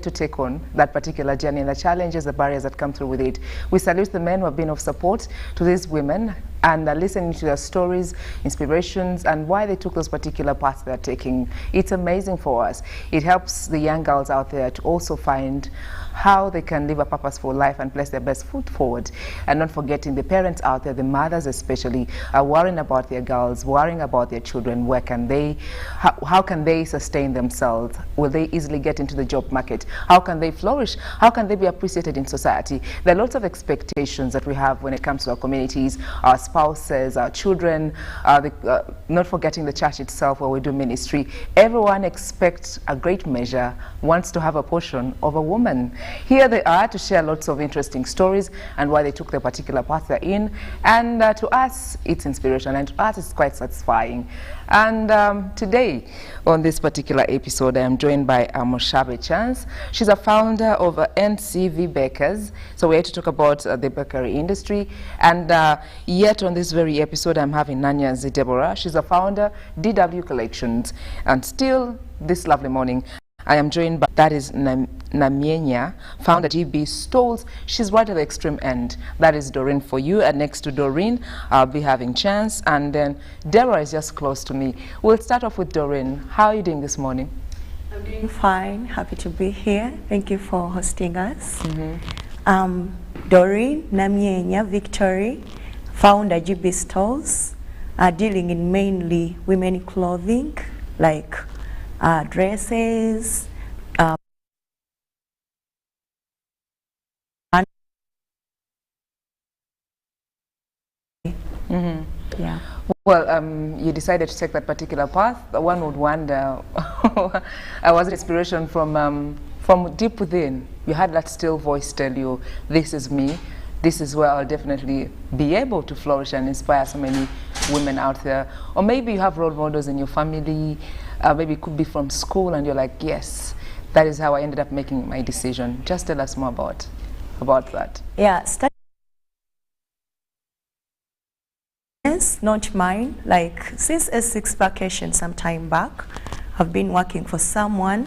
to take on that particular journey and the challenges, the barriers that come through with it. We salute the men who have been of support to these women and listening to their stories, inspirations, and why they took those particular paths they're taking. It's amazing for us. It helps the young girls out there to also find how they can live a purposeful life and place their best foot forward. And not forgetting the parents out there, the mothers especially, are worrying about their girls, worrying about their children. Where can they, how can they sustain themselves? Will they easily get into the job market? How can they flourish? How can they be appreciated in society? There are lots of expectations that we have when it comes to our communities, our spouses, our children, not forgetting the church itself where we do ministry. Everyone expects a great measure, wants to have a portion of a woman. Here they are to share lots of interesting stories and why they took the particular path they're in. And to us, it's inspiration, and to us, it's quite satisfying. And today, on this particular episode, I am joined by Moshabe Chance. She's a founder of NCV Bakers. So we're here to talk about the bakery industry. And yet on this very episode, I'm having Nanyanzi Deborah. She's a founder, DW Collections. And still, this lovely morning, I am joined by, that is Namienya, founder GB Stalls. She's right at the extreme end. That is Doreen for you. And next to Doreen, I'll be having Chance. And then Deborah is just close to me. We'll start off with Doreen. How are you doing this morning? I'm doing fine. Happy to be here. Thank you for hosting us. Doreen Namienya Victory, founder GB Stalls, dealing in mainly women clothing, like dresses, yeah. Well, you decided to take that particular path. One would wonder, was it inspiration from deep within? You had that still voice tell you, this is me, this is where I'll definitely be able to flourish and inspire so many women out there. Or maybe you have role models in your family, maybe it could be from school, and you're like, yes, that is how I ended up making my decision. Just tell us more about that. Yeah, not mine. Like since S6 vacation some time back, I've been working for someone,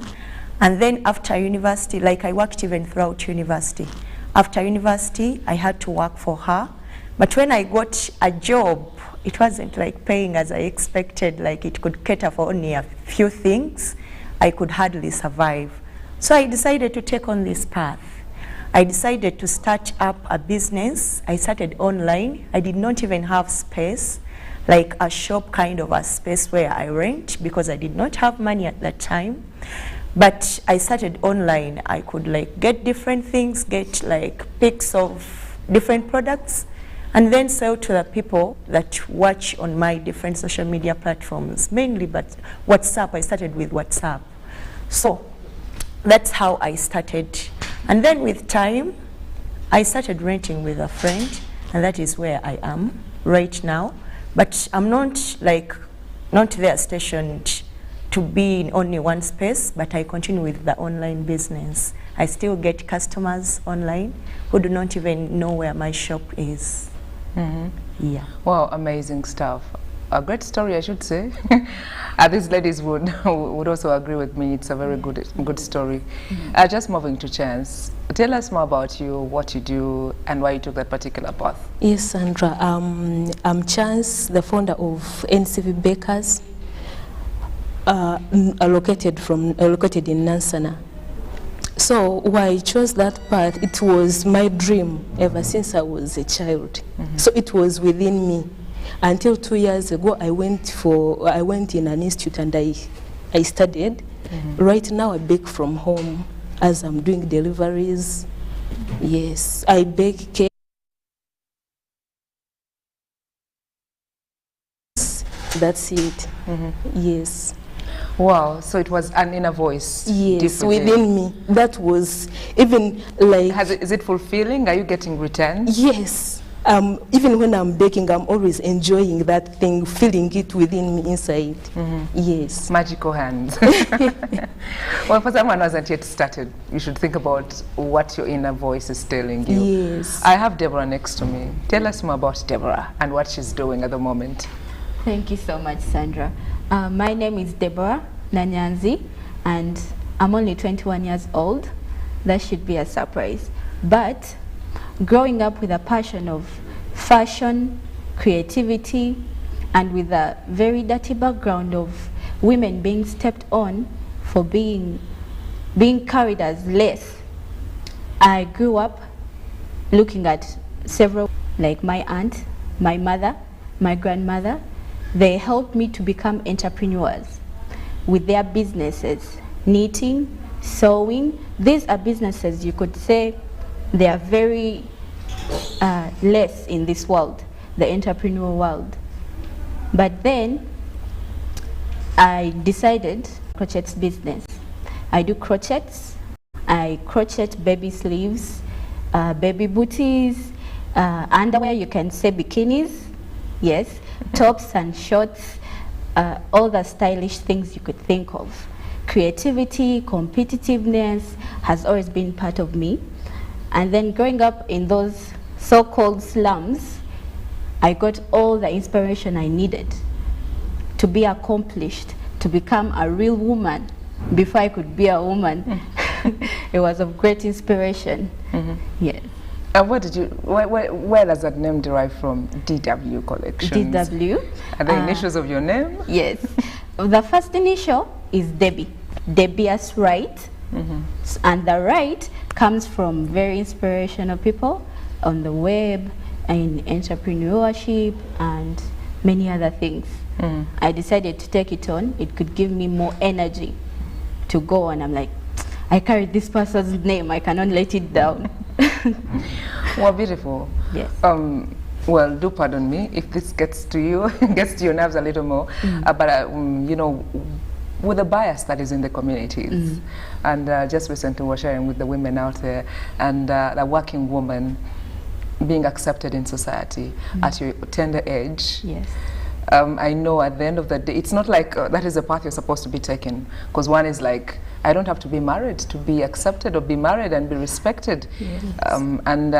and then after university, like I worked even throughout university. After university, I had to work for her, but when I got a job, it wasn't like paying as I expected. Like it could cater for only a few things. I could hardly survive. So I decided to take on this path. I decided to start up a business. I started online. I did not even have space, like a shop kind of a space where I rent, because I did not have money at that time. But I started online. I could like get different things, get like pics of different products, and then sell to the people that watch on my different social media platforms, mainly, but WhatsApp. I started with WhatsApp. So that's how I started. And then with time, I started renting with a friend, and that is where I am right now. But I'm not there stationed to be in only one space, but I continue with the online business. I still get customers online who do not even know where my shop is. Yeah. Wow, amazing stuff. A great story, I should say. These ladies would also agree with me. It's a very good story. Just moving to Chance, tell us more about you, what you do, and why you took that particular path. Yes, Sandra. I'm Chance, the founder of NCV Bakers, located in Nansana. So why I chose that path, it was my dream ever since I was a child. So it was within me. Until 2 years ago, I went in an institute and I studied. Right now, I bake from home as I'm doing deliveries. Yes, I bake cake. That's it. Yes. Wow, so it was an inner voice. Yes, within me. That was even like... Is it fulfilling? Are you getting returns? Yes. Even when I'm baking, I'm always enjoying that thing, feeling it within me inside. Yes. Magical hands. Well, for someone who hasn't yet started, you should think about what your inner voice is telling you. Yes. I have Deborah next to me. Tell us more about Deborah and what she's doing at the moment. Thank you so much, Sandra. My name is Deborah Nanyanzi, and I'm only 21 years old. That should be a surprise. But growing up with a passion of fashion, creativity, and with a very dirty background of women being stepped on for being carried as less, I grew up looking at several, like my aunt, my mother, my grandmother. They helped me to become entrepreneurs with their businesses, knitting, sewing. These are businesses you could say they are very less in this world, the entrepreneur world. But then I decided crochet's business. I do crochets. I crochet baby sleeves, baby booties, underwear, you can say bikinis, yes, tops and shorts, all the stylish things you could think of. Creativity, competitiveness has always been part of me. And then growing up in those so-called slums, I got all the inspiration I needed to be accomplished, to become a real woman before I could be a woman. It was of great inspiration. Yes. And where does that name derive from? DW Collections. DW. Are the initials of your name? Yes. The first initial is Debbie. Debbie-as Wright. And the Wright comes from very inspirational people on the web, in entrepreneurship, and many other things. I decided to take it on. It could give me more energy to go on. I'm like, I carried this person's name, I cannot let it down. Well, beautiful. Yes. Well, do pardon me if this gets to you, gets to your nerves a little more, but you know, with the bias that is in the communities, and just recently we're sharing with the women out there, and the working woman being accepted in society at your tender age. Yes. I know at the end of the day, it's not like that is a path you're supposed to be taking, because one is like, I don't have to be married to be accepted, or be married and be respected. Yes. And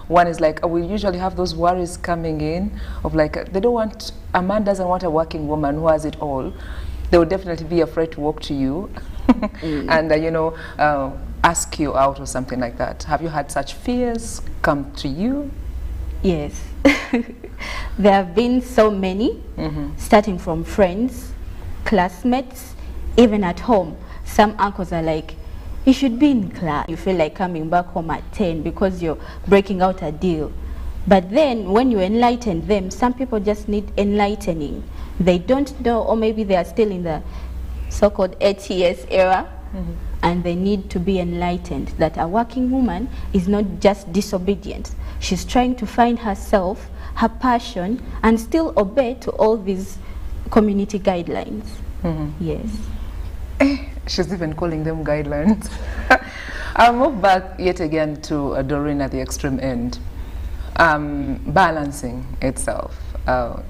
one is like, we usually have those worries coming in of like, they don't want, a man doesn't want a working woman who has it all. They would definitely be afraid to walk to you and you know, ask you out or something like that. Have you had such fears come to you? Yes. There have been so many, starting from friends, classmates, even at home. Some uncles are like, you should be in class. You feel like coming back home at 10 because you're breaking out a deal. But then when you enlighten them, some people just need enlightening. They don't know, or maybe they are still in the so-called ATS era, and they need to be enlightened that a working woman is not just disobedient. She's trying to find herself, her passion, and still obey to all these community guidelines. Yes. She's even calling them guidelines. I'll move back yet again to Doreen at the extreme end. Balancing itself.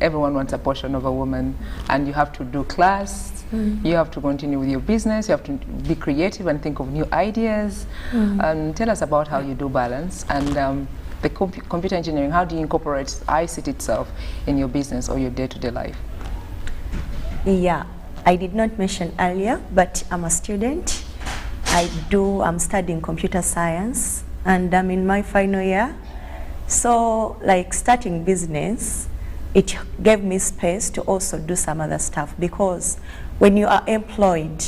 Everyone wants a portion of a woman, and you have to do class, you have to continue with your business, you have to be creative and think of new ideas. Tell us about how you do balance, and the computer engineering, how do you incorporate ICT itself in your business or your day-to-day life? Yeah, I did not mention earlier, but I'm a student. I'm studying computer science, and I'm in my final year. So, like, starting business, it gave me space to also do some other stuff, because when you are employed,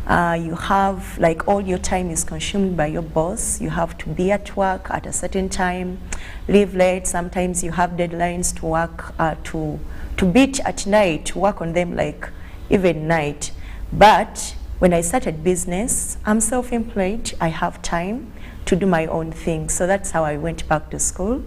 you have, like, all your time is consumed by your boss. You have to be at work at a certain time, leave late. Sometimes you have deadlines to work, to beat at night, to work on them, like even night. But when I started business, I'm self-employed. I have time to do my own thing. So that's how I went back to school.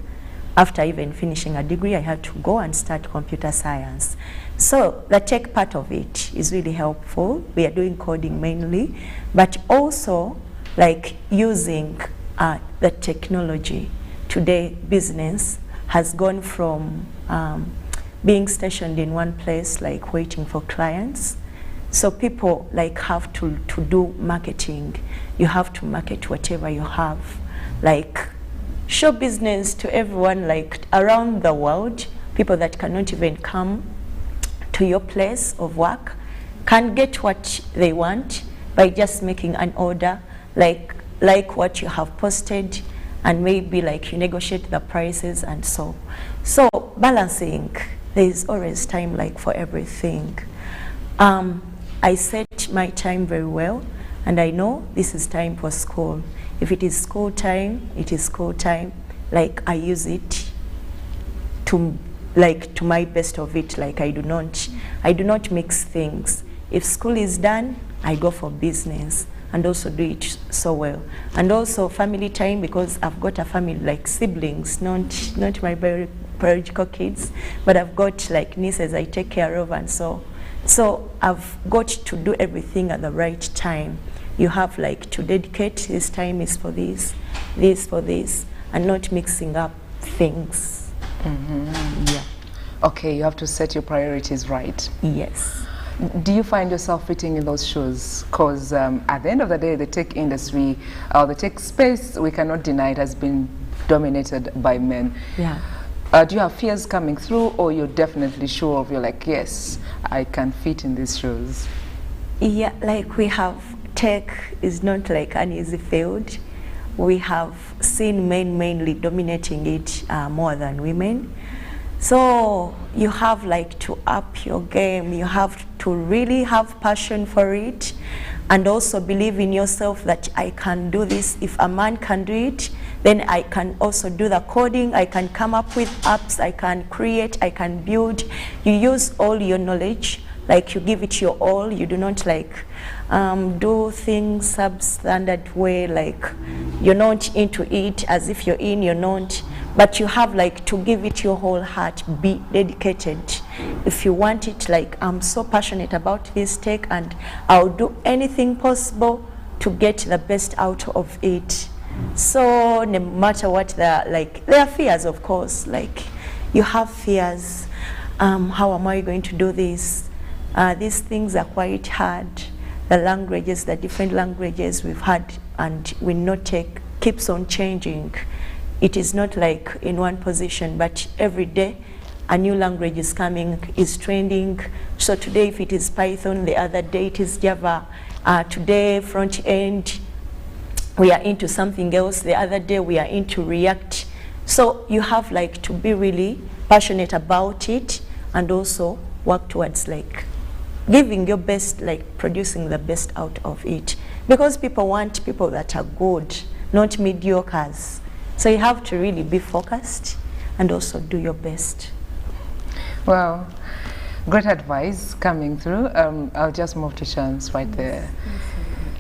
After even finishing a degree, I had to go and start computer science. So the tech part of it is really helpful. We are doing coding mainly, but also like using the technology. Today, business has gone from being stationed in one place, like waiting for clients. So people like have to do marketing. You have to market whatever you have, like show business to everyone, like around the world. People that cannot even come to your place of work can get what they want by just making an order like what you have posted, and maybe like you negotiate the prices and so balancing. There is always time like for everything. I set my time very well, and I know this is time for school. If it is school time, it is school time. Like I use it to my best of it. Like I do not mix things. If school is done, I go for business and also do it so well. And also family time, because I've got a family like siblings, not my biological kids, but I've got like nieces I take care of, and so I've got to do everything at the right time. You have like to dedicate this time is for this for this, and not mixing up things. Yeah. Okay, you have to set your priorities right. Yes. Do you find yourself fitting in those shoes? Because at the end of the day, the tech industry, the tech space, we cannot deny it has been dominated by men. Yeah. Do you have fears coming through, or you're definitely sure of, you're like, yes, I can fit in these shoes? Yeah, like we have, tech is not like an easy field. We have seen men mainly dominating it more than women. So you have like to up your game. You have to really have passion for it, and also believe in yourself that I can do this. If a man can do it, then I can also do the coding. I can come up with apps. I can create. I can build. You use all your knowledge. Like you give it your all. You do not like do things substandard way. Like you're not into it as if you're in. You're not. But you have like to give it your whole heart, be dedicated. If you want it, like I'm so passionate about this tech, and I'll do anything possible to get the best out of it. So no matter what there are fears, of course, like you have fears. How am I going to do this? These things are quite hard. The languages, the different languages we've had, and we know tech keeps on changing. It is not like in one position, but every day a new language is coming, is trending. So today if it is Python, the other day it is Java. Today front end, we are into something else. The other day we are into React. So you have like to be really passionate about it, and also work towards like giving your best, like producing the best out of it. Because people want people that are good, not mediocres. So you have to really be focused and also do your best. Well, great advice coming through. I'll just move to Chance right there.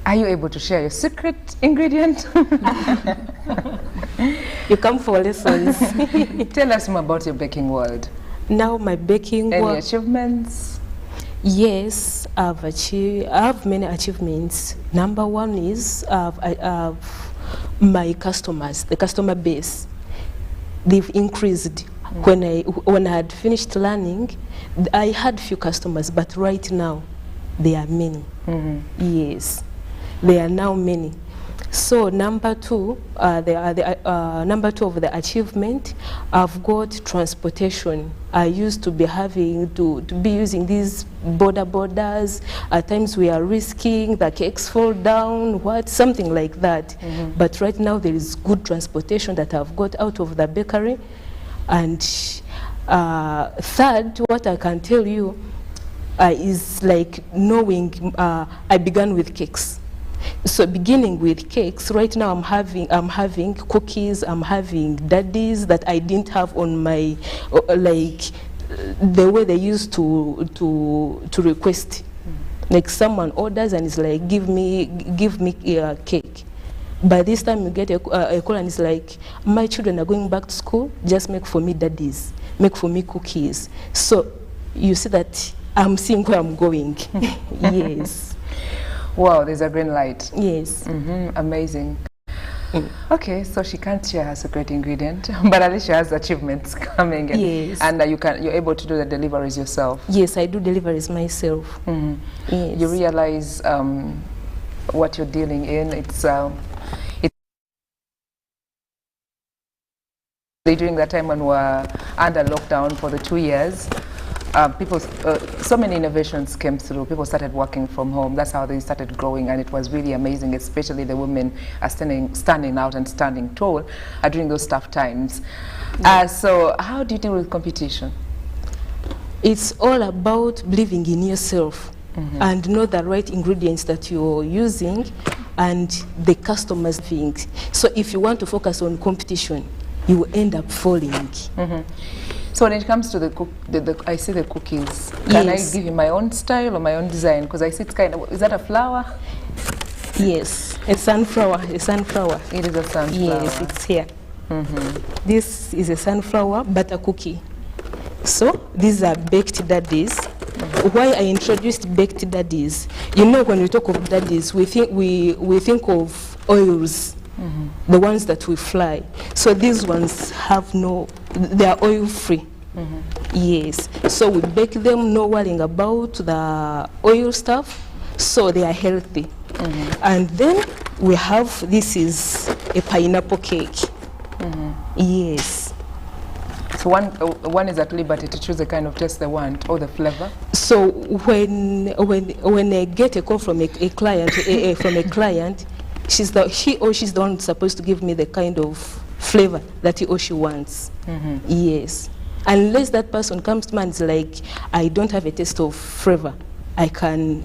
Are you able to share your secret ingredient? You come for lessons. Tell us more about your baking world. Now my baking world. Any achievements? Yes, I have many achievements. Number one is my customers, the customer base. They've increased. When I had finished learning, I had few customers, but right now there are many. Yes, there are now many. So number two, number two of the achievement, I've got transportation. I used to be having to be using these borders. At times we are risking the cakes fall down, something like that. But right now there is good transportation that I've got out of the bakery. And third, what I can tell you is like knowing I began with cakes. So beginning with cakes, right now I'm having cookies, I'm having daddies that I didn't have on my like the way they used to request. Like someone orders and it's like give me a cake. By this time you get a call and it's like, my children are going back to school, just make for me daddies, make for me cookies. So you see that I'm seeing where I'm going. Yes. Wow, there's a green light. Yes. Amazing. Okay, so she can't share her secret ingredient, but at least she has achievements coming. Yes. And you're able to do the deliveries yourself. Yes, I do deliveries myself. Yes. You realize what you're dealing in. It's during that time when we're under lockdown for the 2 years. so many innovations came through. People started working from home. That's how they started growing, and it was really amazing, especially the women are standing out and standing tall during those tough times. So how do you deal with competition? It's all about believing in yourself and know the right ingredients that you're using and the customers think. So if you want to focus on competition, you will end up falling. So when it comes to I see the cookies. Can I give you my own style or my own design? Because I see it's kind of, is that a flower? Yes, a sunflower. A sunflower. It is a sunflower. Yes, it's here. This is a sunflower butter cookie. So these are baked daddies. Why I introduced baked daddies? You know, when we talk of daddies, we think of oils. The ones that we fly. So these ones have no, they are oil free. Yes. So we bake them, no worrying about the oil stuff. So they are healthy. And then we have, this is a pineapple cake. Yes. So one is at liberty to choose the kind of taste they want or the flavor. So when I get a call from a client, he or she's the one supposed to give me the kind of flavor that he or she wants. Yes. Unless that person comes to me and is like, I don't have a taste of flavor, I can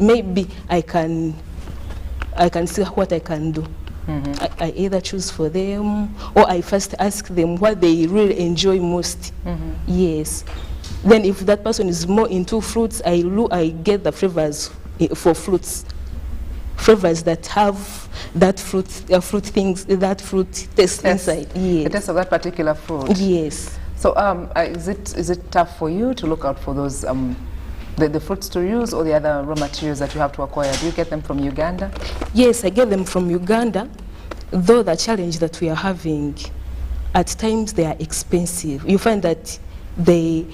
see what I can do. I either choose for them or I first ask them what they really enjoy most. Yes. Then if that person is more into fruits, I get the flavors for fruits. Flavors that have that fruit taste inside. Yes. The taste of that particular fruit. Yes. So is it tough for you to look out for those the fruits to use or the other raw materials that you have to acquire? Do you get them from Uganda? Yes, I get them from Uganda, though the challenge that we are having, at times they are expensive. You find that they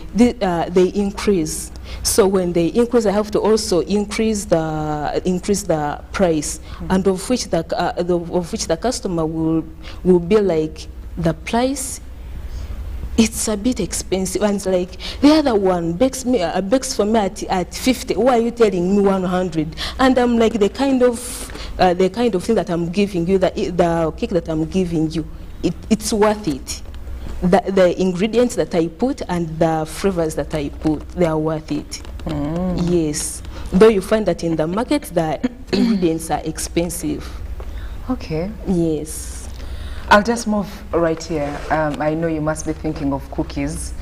increase. So when they increase, I have to also increase the price, and of which the customer will be like, the price, it's a bit expensive. And it's like, the other one bakes for me at 50. Why are you telling me 100? And I'm like, the kind of thing that I'm giving you, the cake that I'm giving you, it's worth it. The ingredients that I put and the flavors that I put, they are worth it. Yes. Though you find that in the market, the ingredients are expensive. Okay. Yes. I'll just move right here. I know you must be thinking of cookies,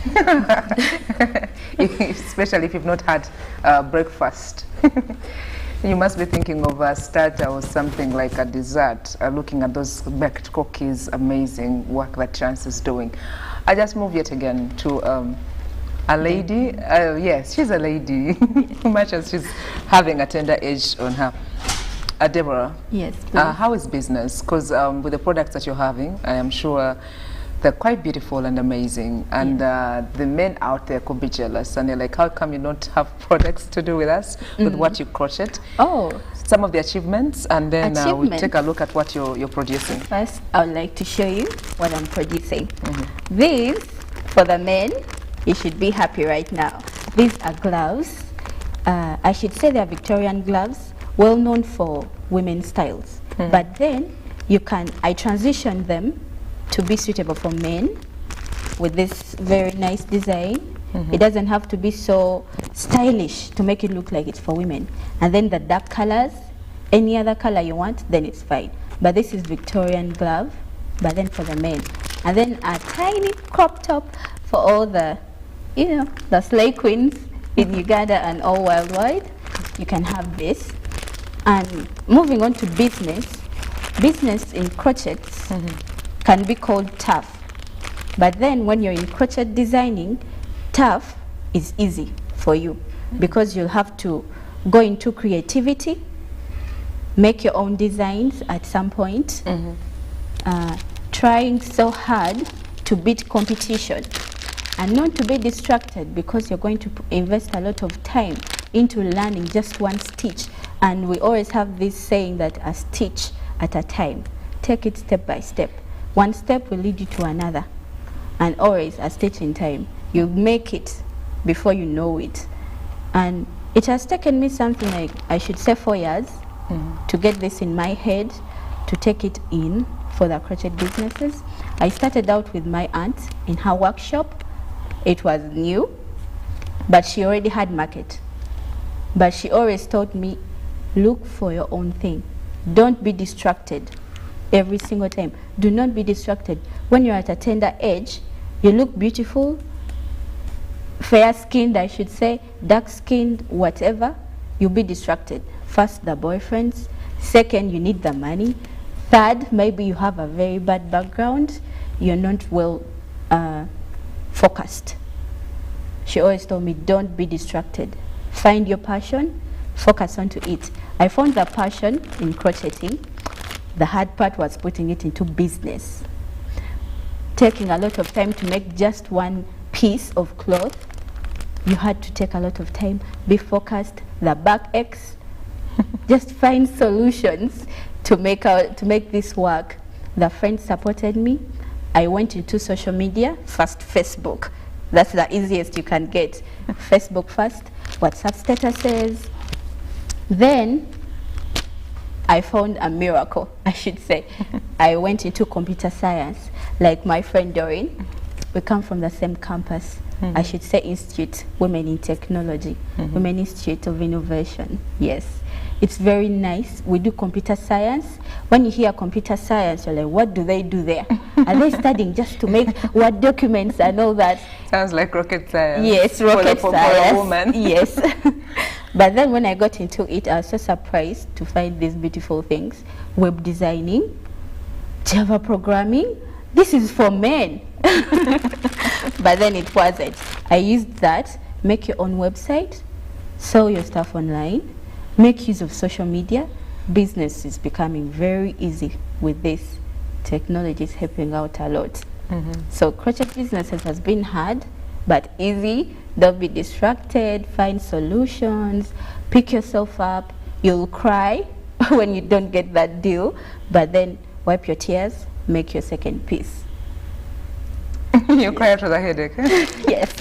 especially if you've not had breakfast. You must be thinking of a starter or something like a dessert, looking at those baked cookies. Amazing work that Chance is doing. I just move yet again to a lady. Yes, she's a lady, much as she's having a tender age on her. Deborah, yes. How is business? Because with the products that you're having, I am sure they're quite beautiful and amazing. And the men out there could be jealous. And they're like, how come you don't have products to do with us, with what you crochet? Oh. Some of the achievements, and then we'll take a look at what you're producing. First, I would like to show you what I'm producing. These, for the men, you should be happy right now. These are gloves. I should say they're Victorian gloves, well known for women's styles. But then I transition them to be suitable for men with this very nice design. It doesn't have to be so stylish to make it look like it's for women. And then the dark colors, any other color you want, then it's fine. But this is Victorian glove, but then for the men. And then a tiny crop top for all the, the slay queens in Uganda and all worldwide. You can have this. And moving on to business in crochets can be called tough. But then when you're in crochet designing, tough is easy for you because you'll have to go into creativity, make your own designs at some point, trying so hard to beat competition and not to be distracted because you're going to invest a lot of time into learning just one stitch. And we always have this saying that a stitch at a time. Take it step by step. One step will lead you to another. And always a stitch in time. You make it before you know it. And it has taken me something like, I should say 4 years to get this in my head, to take it in for the crochet businesses. I started out with my aunt in her workshop. It was new, but she already had market. But she always taught me, look for your own thing. Don't be distracted every single time. Do not be distracted. When you're at a tender age, you look beautiful, fair-skinned, I should say, dark-skinned, whatever, you'll be distracted. First, the boyfriends. Second, you need the money. Third, maybe you have a very bad background. You're not well focused. She always told me, don't be distracted. Find your passion, focus onto it. I found the passion in crocheting. The hard part was putting it into business. Taking a lot of time to make just one piece of cloth. You had to take a lot of time, be focused, the back aches. Just find solutions to make this work. The friends supported me. I went into social media, first Facebook. That's the easiest you can get. Facebook first, WhatsApp statuses. Then I found a miracle, I should say. I went into computer science, like my friend Doreen. We come from the same campus. I should say Institute, Women in Technology, Women Institute of Innovation. Yes, it's very nice. We do computer science. When you hear computer science, you're like, what do they do there? Are they studying just to make Word documents and all that? Sounds like rocket science. Yes, rocket for science. a woman. Yes. But then when I got into it, I was so surprised to find these beautiful things. Web designing, Java programming. This is for men. But then it wasn't. I used that, make your own website, sell your stuff online, make use of social media. Business is becoming very easy with this. Technology is helping out a lot. So crochet businesses has been hard, but easy. Don't be distracted, find solutions, pick yourself up. You'll cry when you don't get that deal, but then wipe your tears, make your second piece. You cry out with a headache. Yes.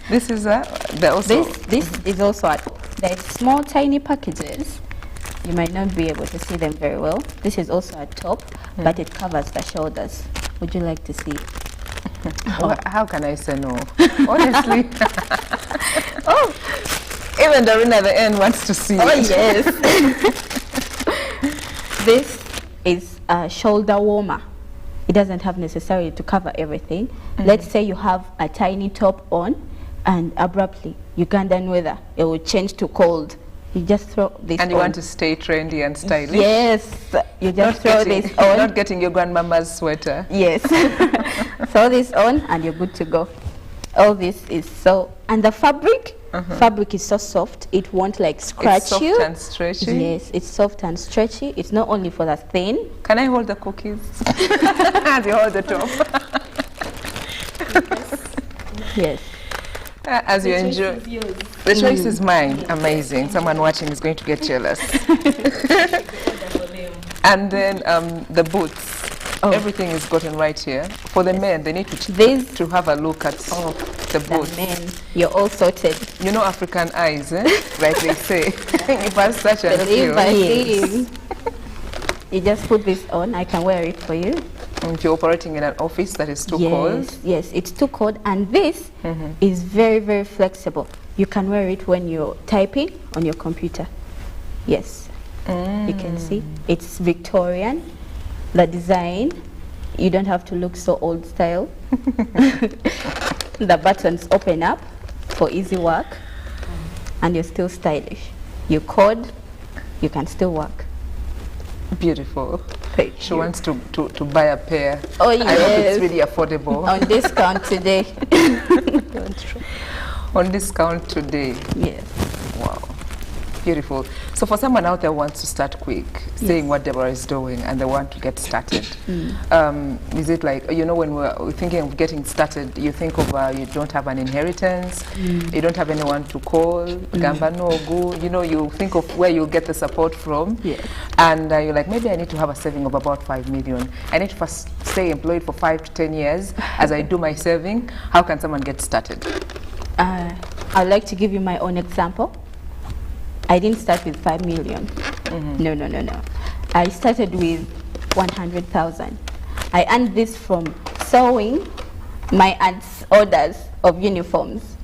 This is This is also there's small tiny packages. You might not be able to see them very well. This is also a top, but it covers the shoulders. Would you like to see it? How can I say no? Honestly. Oh, even Doreen at the end wants to see it. Yes. This is a shoulder warmer. It doesn't have necessarily to cover everything. Let's say you have a tiny top on and abruptly Ugandan weather, it will change to cold. You just throw this And you on. want to stay trendy and stylish? Yes, you just throw this on. Not getting your grandmama's sweater. Yes. Throw this on and you're good to go. All this is so, and the fabric is so soft, it won't like scratch It's soft you. and stretchy. Yes, it's soft and stretchy. It's not only for the thin. Can I hold the cookies? As you hold the top. Yes. As you enjoy. The choice is mine. Amazing. Someone watching is going to get jealous. And then the boots. Everything is gotten right here. For the men, they need to have a look at the boots. Men, you're all sorted. You know African eyes, eh? Like they say. You pass such a Believe feel. I see. You just put this on. I can wear it for you. If you're operating in an office that is too cold. Yes, it's too cold. And this is very, very flexible. You can wear it when you're typing on your computer. Yes. You can see. It's Victorian. The design, you don't have to look so old style. The buttons open up for easy work. And you're still stylish. You code, you can still work. Beautiful. Thank She you. wants to buy a pair. Oh, I hope yes. it's really affordable. On discount today. On discount today. Yes. Wow. Beautiful. So for someone out there who wants to start quick, seeing what Deborah is doing and they want to get started, is it like, you know, when we're thinking of getting started, you think of you don't have an inheritance, you don't have anyone to call, Gamba Nogu, you know, you think of where you'll get the support from, and you're like, maybe I need to have a saving of about 5 million. I need to first stay employed for 5 to 10 years as I do my saving. How can someone get started? I'd like to give you my own example. I didn't start with 5 million. No. I started with 100,000. I earned this from sewing my aunt's orders of uniforms.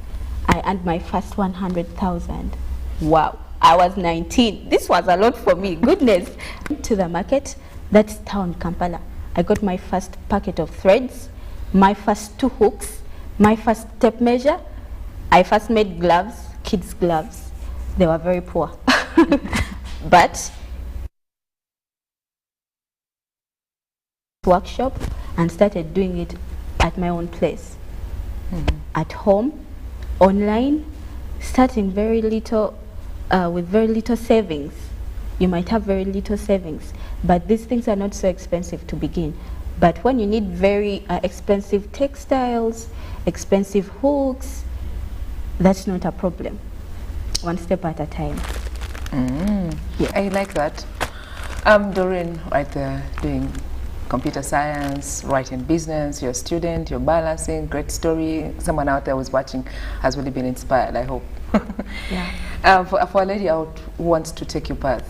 I earned my first 100,000. Wow, I was 19. This was a lot for me, goodness. To the market, that's town Kampala. I got my first packet of threads, my first 2 hooks, my first tape measure. I first made gloves, kids' gloves. They were very poor. But workshop and started doing it at my own place, at home, online, starting very little, with very little savings. You might have very little savings, but these things are not so expensive to begin. But when you need very expensive textiles, expensive hooks, that's not a problem. One step at a time. Yeah. I like that. Doreen, right there, doing computer science, writing business, you're a student, you're balancing, great story. Someone out there who's watching has really been inspired, I hope. Yeah. For a lady out who wants to take your path,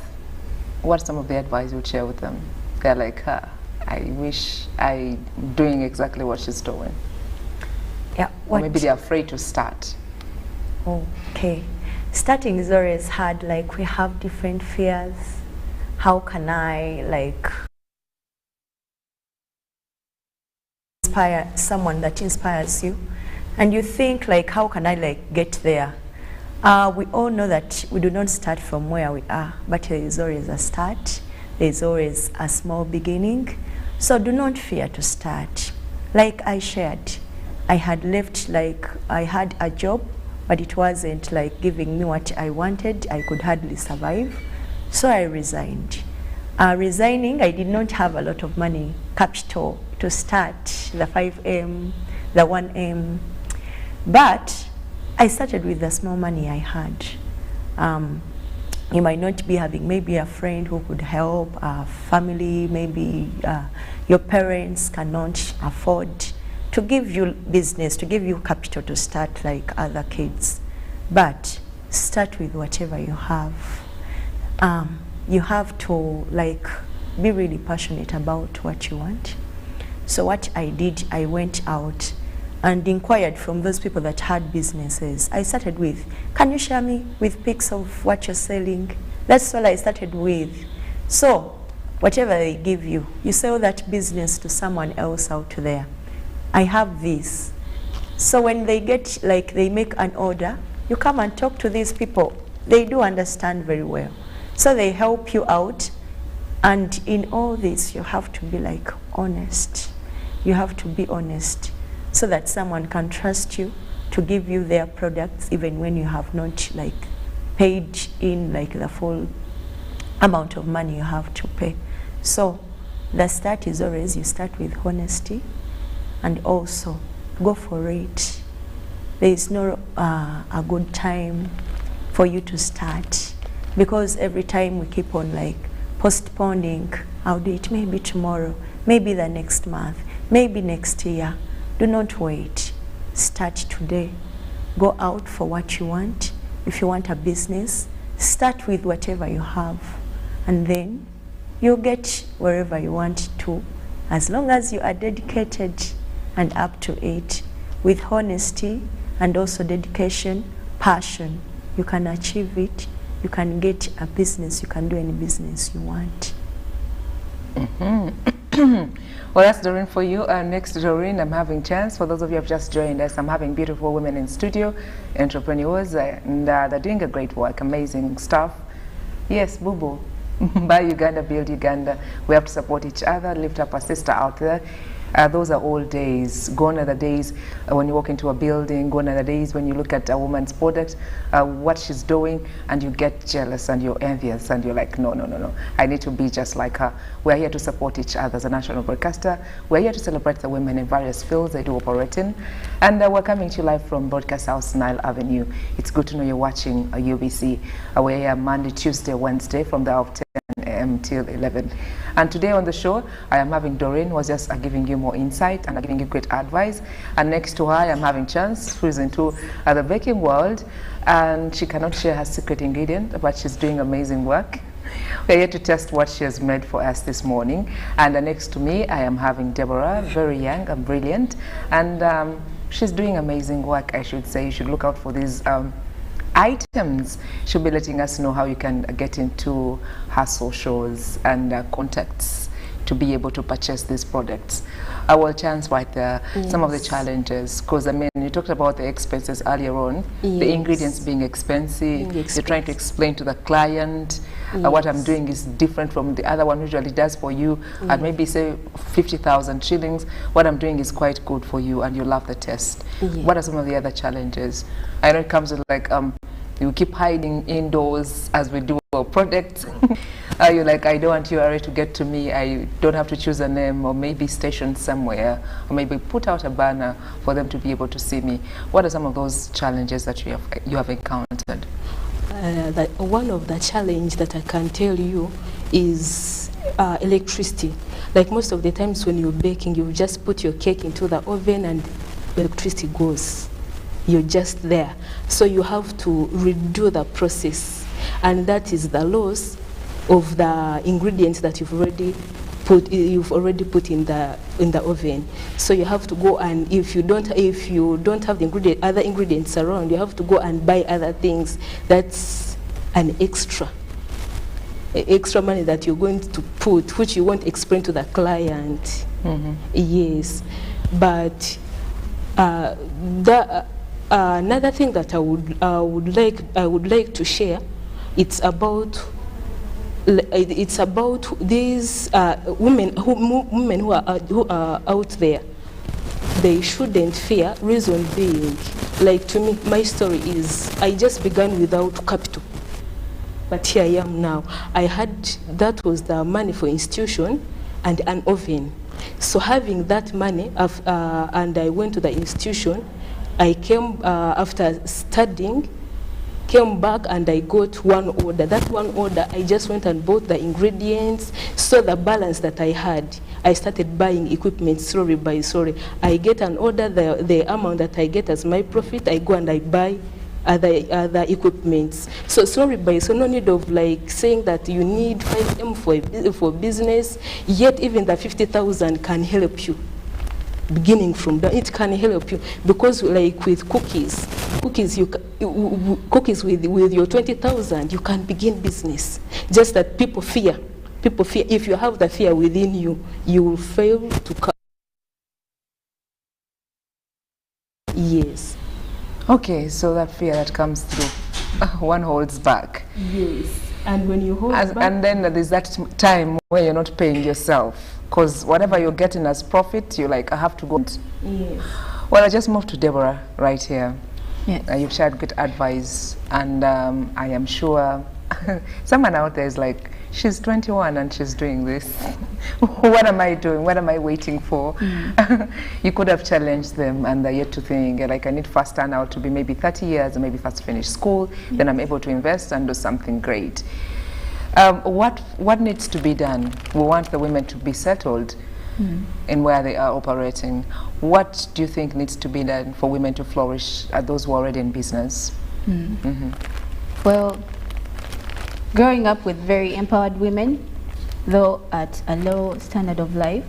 what's some of the advice you would share with them? They're like, I wish I'm doing exactly what she's doing. Yeah. Or maybe they're afraid to start. Okay. Starting is always hard, like we have different fears. How can I inspire someone that inspires you? And you think how can I get there? We all know that we do not start from where we are, but there is always a start. There is always a small beginning. So do not fear to start. Like I shared, I had left, I had a job, but it wasn't giving me what I wanted. I could hardly survive. So I resigned. Resigning, I did not have a lot of money, capital, to start the 5M, the 1M. But I started with the small money I had. You might not be having maybe a friend who could help, a family, maybe your parents cannot afford to give you business, to give you capital to start like other kids. But start with whatever you have. You have to be really passionate about what you want. So what I did, I went out and inquired from those people that had businesses. I started with, can you share me with pics of what you're selling? That's all I started with. So whatever they give you, you sell that business to someone else out there. I have this. So when they get, they make an order, you come and talk to these people. They do understand very well. So they help you out. And in all this, you have to be honest. You have to be honest so that someone can trust you to give you their products even when you have not paid in the full amount of money you have to pay. So the start is always you start with honesty and also go for it. There is no a good time for you to start because every time we keep on postponing, I'll do it maybe tomorrow, maybe the next month, maybe next year. Do not wait. Start today. Go out for what you want. If you want a business, start with whatever you have. And then you'll get wherever you want to, as long as you are dedicated and up to it. With honesty and also dedication, passion, you can achieve it. You can get a business. You can do any business you want. Well, that's Doreen for you. Next to Doreen, I'm having Chance. For those of you who have just joined us, I'm having beautiful women in studio, entrepreneurs, and they're doing a great work, amazing stuff. Yes, Bubu. Buy Uganda, build Uganda. We have to support each other, lift up a sister out there. Those are old days. Gone are the days when you walk into a building. Gone are the days when you look at a woman's product, what she's doing, and you get jealous and you're envious and you're like, no, no, no, no. I need to be just like her. We're here to support each other as a national broadcaster. We're here to celebrate the women in various fields they do operate in. And we're coming to you live from Broadcast House, Nile Avenue. It's good to know you're watching UBC. We're here Monday, Tuesday, Wednesday from the hour of 10 a.m. till 11. And today on the show, I am having Doreen, who was just giving you more insight and giving you great advice. And next to her, I am having Chance, who is into the baking world, and she cannot share her secret ingredient, but she's doing amazing work. We're here to test what she has made for us this morning. And next to me, I am having Deborah, very young and brilliant, and she's doing amazing work, I should say. You should look out for these items. She'll be letting us know how you can get into her socials and contacts to be able to purchase these products. Our Chance right there, some of the challenges, because I mean, you talked about the expenses earlier on, the ingredients being expensive. You're trying to explain to the client what I'm doing is different from the other one usually does for you, and maybe say 50,000 shillings. What I'm doing is quite good for you, and you love the taste. What are some of the other challenges? I know it comes with like you keep hiding indoors as we do our products. You're like, I don't want you already to get to me. I don't have to choose a name, or maybe station somewhere, or maybe put out a banner for them to be able to see me. What are some of those challenges that you have encountered? One of the challenge that I can tell you is electricity. Like most of the times when you're baking, you just put your cake into the oven and electricity goes. You're just there. So you have to redo the process, and that is the loss of the ingredients that you've already put in the oven. So you have to go, and if you don't have the other ingredients around, you have to go and buy other things. That's an extra money that you're going to put, which you won't explain to the client. Yes, but another thing that I would like to share, it's about these women who are out there. They shouldn't fear. Reason being, like to me, my story is I just began without capital, but here I am now. That was the money for institution and an oven. So having that money, and I went to the institution. I came after studying, came back, and I got one order. That one order, I just went and bought the ingredients. So the balance that I had, I started buying equipment slowly by slowly. I get an order, the amount that I get as my profit, I go and I buy other equipments. So slowly by so no need of like saying that you need 5M for business, yet even the 50,000 can help you. Beginning from that, it can help you, because like with cookies with your 20,000, you can begin business. Just that people fear. If you have the fear within you, you will fail to come. Yes. Okay, so that fear that comes through, one holds back. Yes, and when you hold back, and then there's that time where you're not paying yourself, because whatever you're getting as profit, you're like, I have to go. yes. Well, I just moved to Deborah right here. Yes. You've shared good advice, and I am sure someone out there is like, she's 21 and she's doing this. What am I doing? What am I waiting for? You could have challenged them, and they're yet to think, like, I need first turn out to be maybe 30 years, or maybe first finish school, then I'm able to invest and do something great. What needs to be done? We want the women to be settled in where they are operating. What do you think needs to be done for women to flourish, those who are already in business? Well, growing up with very empowered women, though at a low standard of life,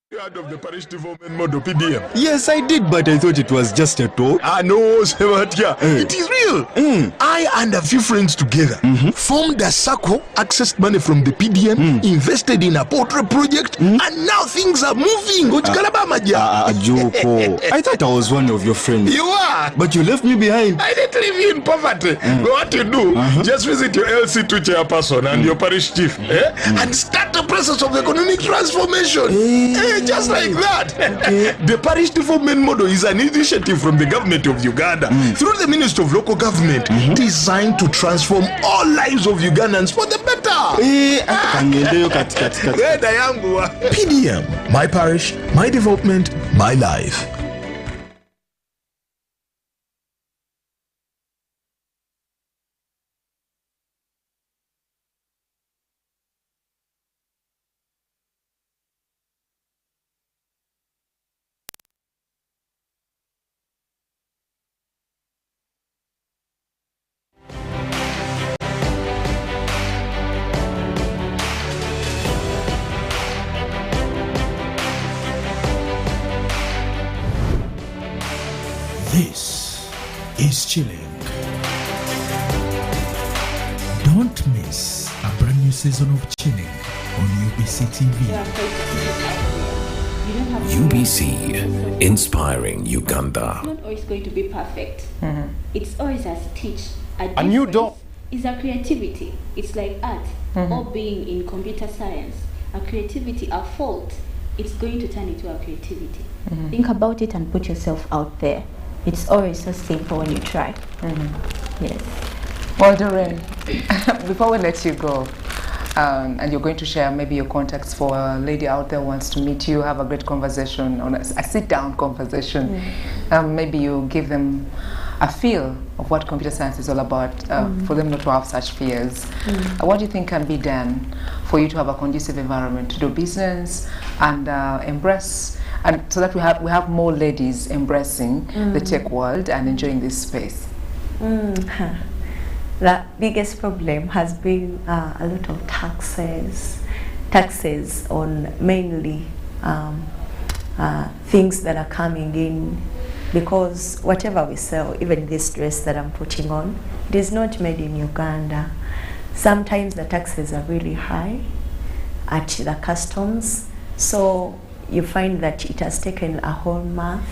You heard of the parish development model, PDM? Yes, I did, but I thought it was just a talk. No, Sebatia, it is real. I and a few friends together formed a circle, accessed money from the PDM, invested in a portrait project, and now things are moving. Joko, I thought I was one of your friends. You are? But you left me behind. I didn't leave you in poverty. What you do, just visit your LC2 chairperson and your parish chief and start the process of economic transformation. Just like that. The parish development model is an initiative from the government of Uganda through the Ministry of Local Government designed to transform all lives of Ugandans for the better. PDM, my parish, my development, my life. This is Chilling. Don't miss a brand new season of Chilling on UBC TV. UBC, inspiring Uganda. It's not always going to be perfect. It's always a stitch. A new door is a creativity. It's like art or being in computer science. A creativity, a fault, it's going to turn into a creativity. Think about it and put yourself out there. It's always so simple when you try. Yes. Well, Doreen, before we let you go, and you're going to share maybe your contacts for a lady out there who wants to meet you, have a great conversation, on a sit-down conversation. Maybe you give them a feel of what computer science is all about, for them not to have such fears. What do you think can be done for you to have a conducive environment to do business and embrace, and so that we have more ladies embracing the tech world and enjoying this space? The biggest problem has been a lot of taxes on mainly things that are coming in, because whatever we sell, even this dress that I'm putting on, it is not made in Uganda. Sometimes the taxes are really high at the customs, so you find that it has taken a whole month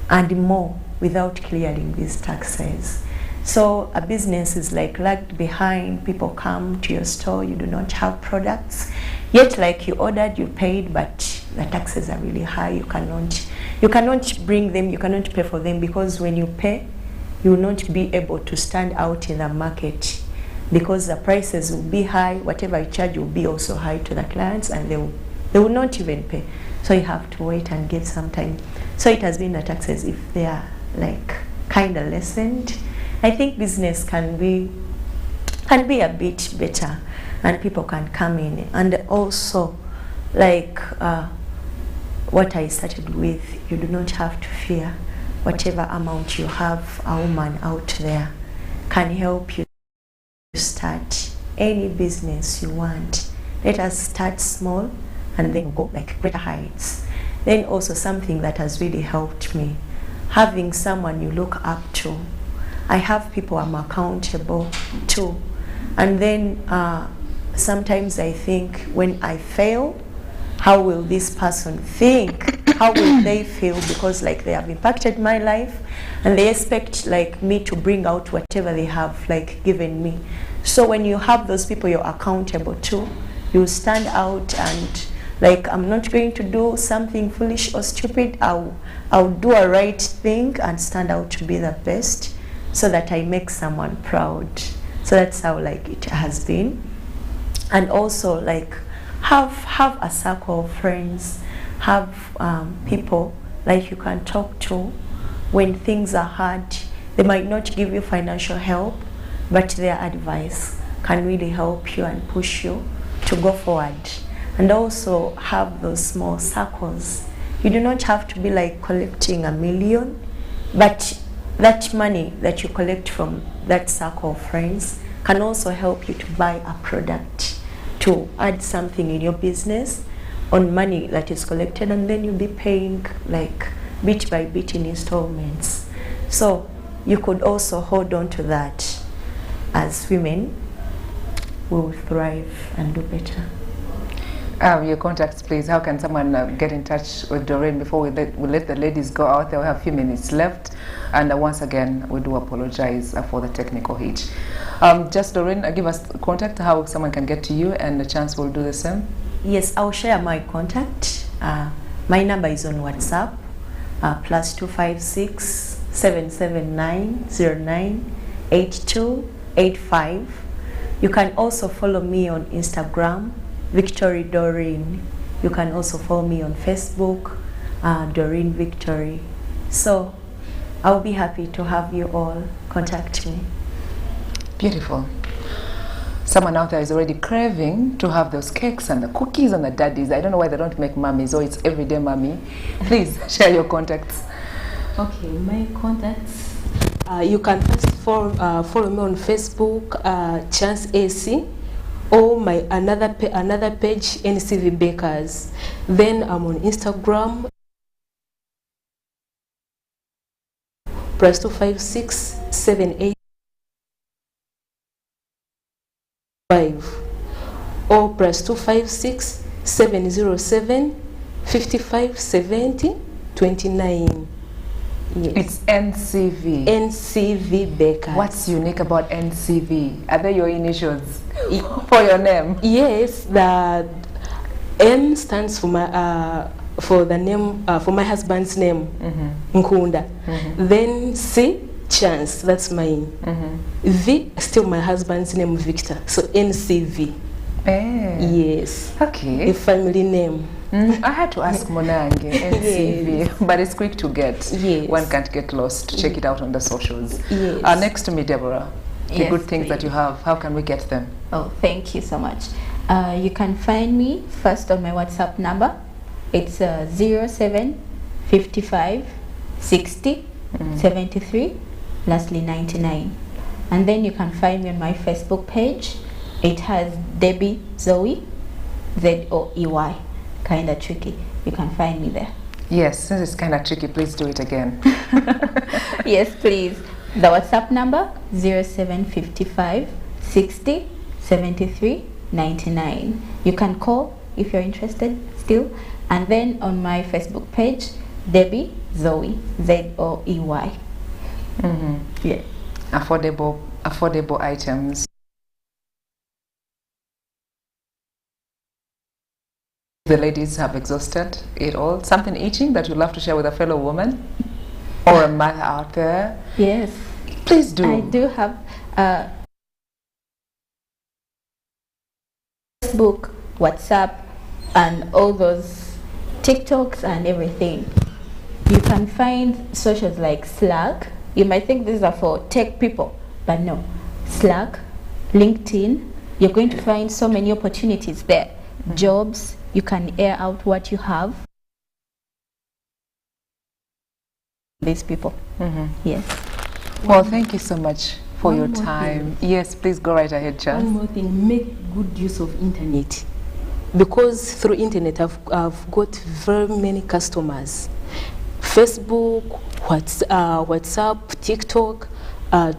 and more without clearing these taxes. So a business is like lagged behind. People come to your store, you do not have products, yet like you ordered, you paid, but the taxes are really high. You cannot bring them, you cannot pay for them, because when you pay, you will not be able to stand out in the market, because the prices will be high. Whatever you charge will be also high to the clients, and they will not even pay. So you have to wait and give some time. So it has been the taxes, if they are like kind of lessened, I think business can be a bit better and people can come in. And also, like what I started with, you do not have to fear. Whatever amount you have, a woman out there can help you start any business you want. Let us start small and then go like greater heights. Then also something that has really helped me, having someone you look up to. I have people I'm accountable to. And then sometimes I think, when I fail, how will this person think? How will they feel? Because like they have impacted my life and they expect like me to bring out whatever they have like given me. So when you have those people you're accountable to, you stand out and like, I'm not going to do something foolish or stupid. I'll do a right thing and stand out to be the best, so that I make someone proud. So that's how like it has been. And also like have a circle of friends, have people like you can talk to when things are hard. They might not give you financial help, but their advice can really help you and push you to go forward. And also have those small circles. You do not have to be like collecting $1 million, but that money that you collect from that circle of friends can also help you to buy a product, to add something in your business, on money that is collected, and then you'll be paying like bit by bit in installments. So you could also hold on to that. As women, we will thrive and do better. Your contacts, please. How can someone get in touch with Doreen before we let the ladies go out there? We have a few minutes left. And once again, we do apologize for the technical hitch. Just Doreen, give us contact, how someone can get to you, and the chance will do the same. Yes, I'll share my contact. My number is on WhatsApp, +256 779 09 8285. You can also follow me on Instagram, Victory Doreen. You can also follow me on Facebook, Doreen Victory. So I'll be happy to have you all contact me. Beautiful. Someone out there is already craving to have those cakes and the cookies and the daddies. I don't know why they don't make mummies, or it's everyday mummy. Please share your contacts. Okay, my contacts. You can first follow me on Facebook, Chance AC, or my another page, NCV Bakers. Then I'm on Instagram, +256 785 or +256 707 55 70 29. Yes. It's NCV. NCV Bakers. What's unique about NCV? Are they your initials for your name? Yes, the M stands for my for the name for my husband's name, Nkunda. Then C, Chance, that's mine. V, still my husband's name, Victor. So NCV. Yes. Okay. A family name. I had to ask Monange, NCV, but it's quick to get. Yes. One can't get lost. Check it out on the socials. Yes. Next to me, Deborah, the good things that you have, how can we get them? Oh, thank you so much. You can find me first on my WhatsApp number. It's 07 55 60 73, lastly 99. And then you can find me on my Facebook page. It has Debbie Zoe, ZOEY. Kind of tricky. You can find me there. Yes, since it's kind of tricky, please do it again. Yes, please. The WhatsApp number 0755 60 73 99. You can call if you're interested still. And then on my Facebook page, Debbie Zoe, ZOEY. Yeah. Affordable items. The ladies have exhausted it all. Something itching that you'd love to share with a fellow woman or a mother out there? Yes. Please do. I do have Facebook, WhatsApp, and all those TikToks and everything. You can find socials like Slack. You might think these are for tech people, but no. Slack, LinkedIn, you're going to find so many opportunities there. Jobs, you can air out what you have. These people. Yes. Well, thank you so much for your time. Yes, please go right ahead, Chance. One more thing, make good use of internet. Because through internet, I've got very many customers. Facebook, WhatsApp, TikTok,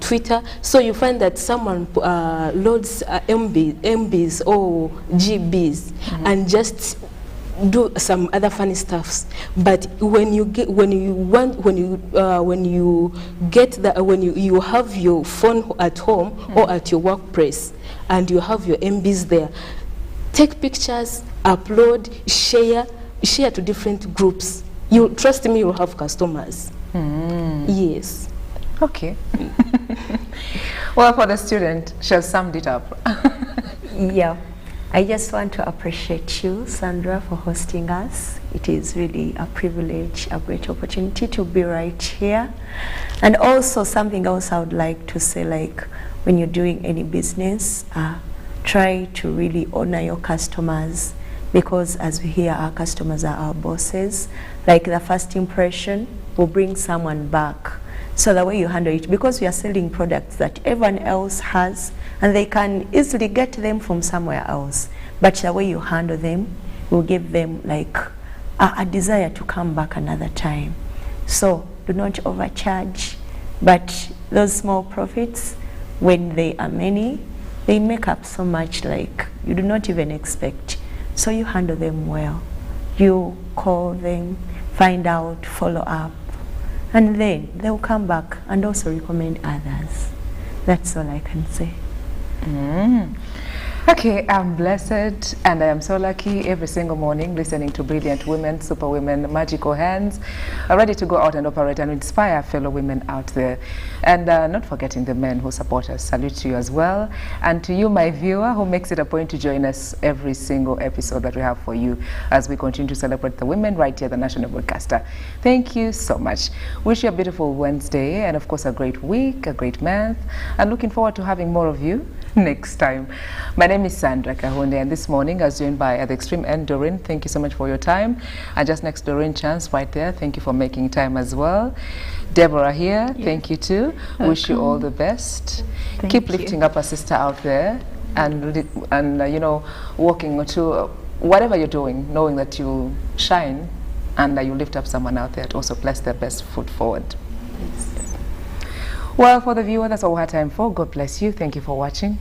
Twitter. So you find that someone loads MBs or GBs and just do some other funny stuffs. But when you have your phone at home or at your workplace and you have your MBs there, take pictures, upload, share to different groups. You trust me, you'll have customers. Yes. Okay. Well, for the student, she has summed it up. Yeah. I just want to appreciate you, Sandra, for hosting us. It is really a privilege, a great opportunity to be right here. And also something else I would like to say, like when you're doing any business, try to really honor your customers, because as we hear, our customers are our bosses. Like the first impression will bring someone back. So the way you handle it, because we are selling products that everyone else has and they can easily get them from somewhere else, but the way you handle them will give them like a desire to come back another time. So do not overcharge, but those small profits, when they are many, they make up so much like you do not even expect. So you handle them well. You call them, find out, follow up, and then they'll come back and also recommend others. That's all I can say. Okay, I'm blessed and I am so lucky every single morning listening to brilliant women, super women, magical hands, ready to go out and operate and inspire fellow women out there. And not forgetting the men who support us. Salute to you as well. And to you, my viewer, who makes it a point to join us every single episode that we have for you as we continue to celebrate the women right here at the National Broadcaster. Thank you so much. Wish you a beautiful Wednesday and of course a great week, a great month, and looking forward to having more of you next time. My name is Sandra Kahunde, and this morning I was joined by at the extreme end Doreen. Thank you so much for your time. And just next Doreen Chance right there. Thank you for making time as well. Deborah here, thank you too. Wish you all the best. Keep lifting up a sister out there and you know, walking to whatever you're doing, knowing that you shine and you lift up someone out there to also place their best foot forward. Well, for the viewer, that's all we have time for. God bless you. Thank you for watching.